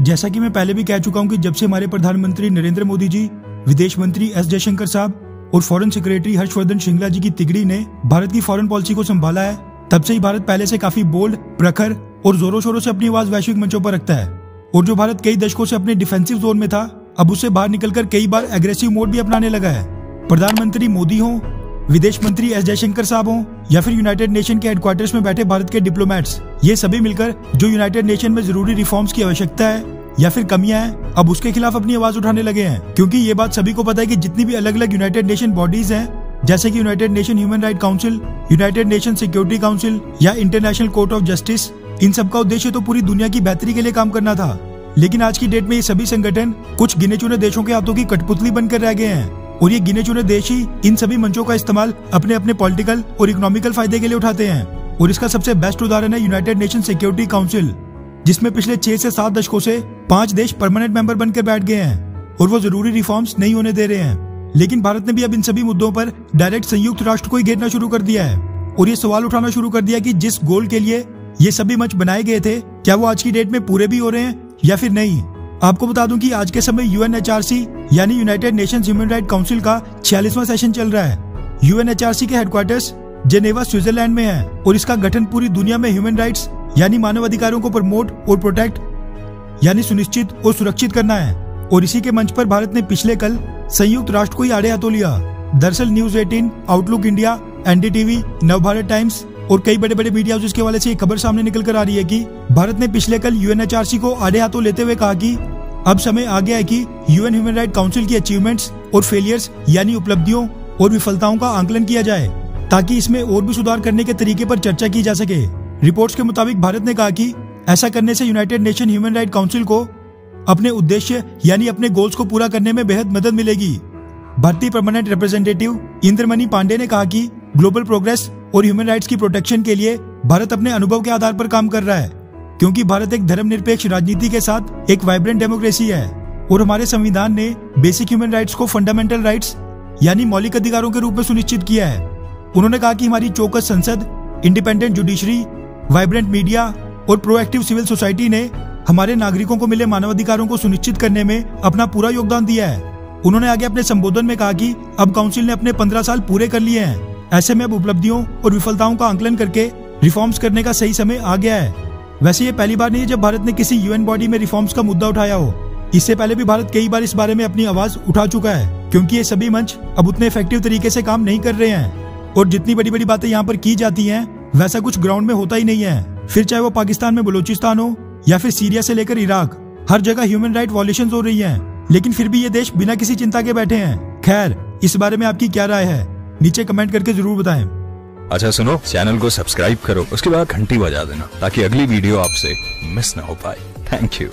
जैसा कि मैं पहले भी कह चुका हूं कि जब से हमारे प्रधानमंत्री नरेंद्र मोदी जी, विदेश मंत्री एस जयशंकर साहब और फॉरेन सेक्रेटरी हर्षवर्धन श्रृंगला जी की तिगड़ी ने भारत की फॉरेन पॉलिसी को संभाला है, तब से ही भारत पहले से काफी बोल्ड, प्रखर और जोरों शोरों से अपनी आवाज वैश्विक मंचों पर रखता है। और जो भारत कई दशकों से अपने डिफेंसिव जोन में था, अब उससे बाहर निकलकर कई बार एग्रेसिव मोड भी अपनाने लगा है। प्रधानमंत्री मोदी हो, विदेश मंत्री एस जयशंकर साहब हो या फिर यूनाइटेड नेशन के हेडक्वार्टर्स में बैठे भारत के डिप्लोमेट्स, ये सभी मिलकर जो यूनाइटेड नेशन में जरूरी रिफॉर्म्स की आवश्यकता है या फिर कमियां हैं, अब उसके खिलाफ अपनी आवाज उठाने लगे हैं। क्योंकि ये बात सभी को पता है कि जितनी भी अलग अलग यूनाइटेड नेशन बॉडीज हैं, जैसे कि United nation human right council, United nation security council या इंटरनेशनल कोर्ट ऑफ जस्टिस, इन सब का उद्देश्य तो पूरी दुनिया की बेहतरी के लिए काम करना था। लेकिन आज की डेट में ये सभी संगठन कुछ गिने चुने देशों के हाथों की कठपुतली बनकर रह गए हैं और ये गिने चुने देश ही इन सभी मंचों का इस्तेमाल अपने अपने पॉलिटिकल और इकोनॉमिकल फायदे के लिए उठाते हैं। और इसका सबसे बेस्ट उदाहरण है यूनाइटेड नेशन सिक्योरिटी काउंसिल, जिसमें पिछले 6 से 7 दशकों से 5 देश परमानेंट मेंबर बनकर बैठ गए हैं और वो जरूरी रिफॉर्म्स नहीं होने दे रहे हैं। लेकिन भारत ने भी अब इन सभी मुद्दों पर डायरेक्ट संयुक्त राष्ट्र को ही घेरना शुरू कर दिया है और ये सवाल उठाना शुरू कर दिया कि जिस गोल के लिए ये सभी मंच बनाए गए थे, क्या वो आज की डेट में पूरे भी हो रहे हैं या फिर नहीं। आपको बता दूं कि आज के समय यूएनएचआरसी यानी United Nations human right council का 46वां सेशन चल रहा है। यूएनएचआरसी के हेडक्वार्टर्स जेनेवा स्विट्जरलैंड में है और इसका गठन पूरी दुनिया में ह्यूमन राइट्स यानी मानव अधिकारों को प्रमोट और प्रोटेक्ट यानी सुनिश्चित और सुरक्षित करना है। और इसी के मंच पर भारत ने पिछले कल संयुक्त राष्ट्र को ही आड़े हाथों लिया। दरअसल news 18, outlook India, NDTV, Navbharat times और कई बड़े बड़े मीडिया हाउसेस के हवाले से ये खबर सामने निकल कर आ रही है कि भारत ने पिछले कल यूएनएचआरसी को आड़े हाथों लेते हुए कहा कि अब समय आ गया है कि यूएन ह्यूमन राइट काउंसिल की अचीवमेंट्स और फेलियर्स यानी उपलब्धियों और विफलताओं का आंकलन किया जाए, ताकि इसमें और भी सुधार करने के तरीके पर चर्चा की जा सके। रिपोर्ट्स के मुताबिक भारत ने कहा कि ऐसा करने से United nation human right council को अपने उद्देश्य यानी अपने गोल्स को पूरा करने में बेहद मदद मिलेगी। भारतीय परमानेंट रिप्रेजेंटेटिव इंद्रमणि पांडे ने कहा कि ग्लोबल प्रोग्रेस और ह्यूमन राइट्स की प्रोटेक्शन के लिए भारत अपने अनुभव के आधार पर काम कर रहा है, क्योंकि भारत एक धर्मनिरपेक्ष राजनीति के साथ एक वाइब्रेंट डेमोक्रेसी है और हमारे संविधान ने बेसिक ह्यूमन राइट्स को फंडामेंटल राइट्स यानी मौलिक अधिकारों के रूप में सुनिश्चित किया है। उन्होंने कहा कि हमारी चौकस संसद, इंडिपेंडेंट जुडिशरी, वाइब्रेंट मीडिया और प्रोएक्टिव सिविल सोसाइटी ने हमारे नागरिकों को मिले मानवाधिकारों को सुनिश्चित करने में अपना पूरा योगदान दिया है। उन्होंने आगे अपने संबोधन में कहा कि अब काउंसिल ने अपने 15 साल पूरे कर लिए हैं। ऐसे में अब उपलब्धियों और विफलताओं का आंकलन करके रिफॉर्म्स करने का सही समय आ गया है। वैसे ये पहली बार नहीं है जब भारत ने किसी यूएन बॉडी में रिफॉर्म्स का मुद्दा उठाया हो। इससे पहले भी भारत कई बार इस बारे में अपनी आवाज उठा चुका है, क्योंकि ये सभी मंच अब उतने इफेक्टिव तरीके से काम नहीं कर रहे हैं और जितनी बड़ी बड़ी बातें यहाँ पर की जाती हैं, वैसा कुछ ग्राउंड में होता ही नहीं है। फिर चाहे वो पाकिस्तान में बलूचिस्तान हो या फिर सीरिया से लेकर इराक, हर जगह ह्यूमन राइट वॉयलेशंस हो रही हैं, लेकिन फिर भी ये देश बिना किसी चिंता के बैठे हैं। खैर, इस बारे में आपकी क्या राय है, नीचे कमेंट करके जरूर बताएं। अच्छा सुनो, चैनल को सब्सक्राइब करो, उसके बाद घंटी बजा देना ताकि अगली वीडियो आपसे मिस ना हो पाए। Thank you.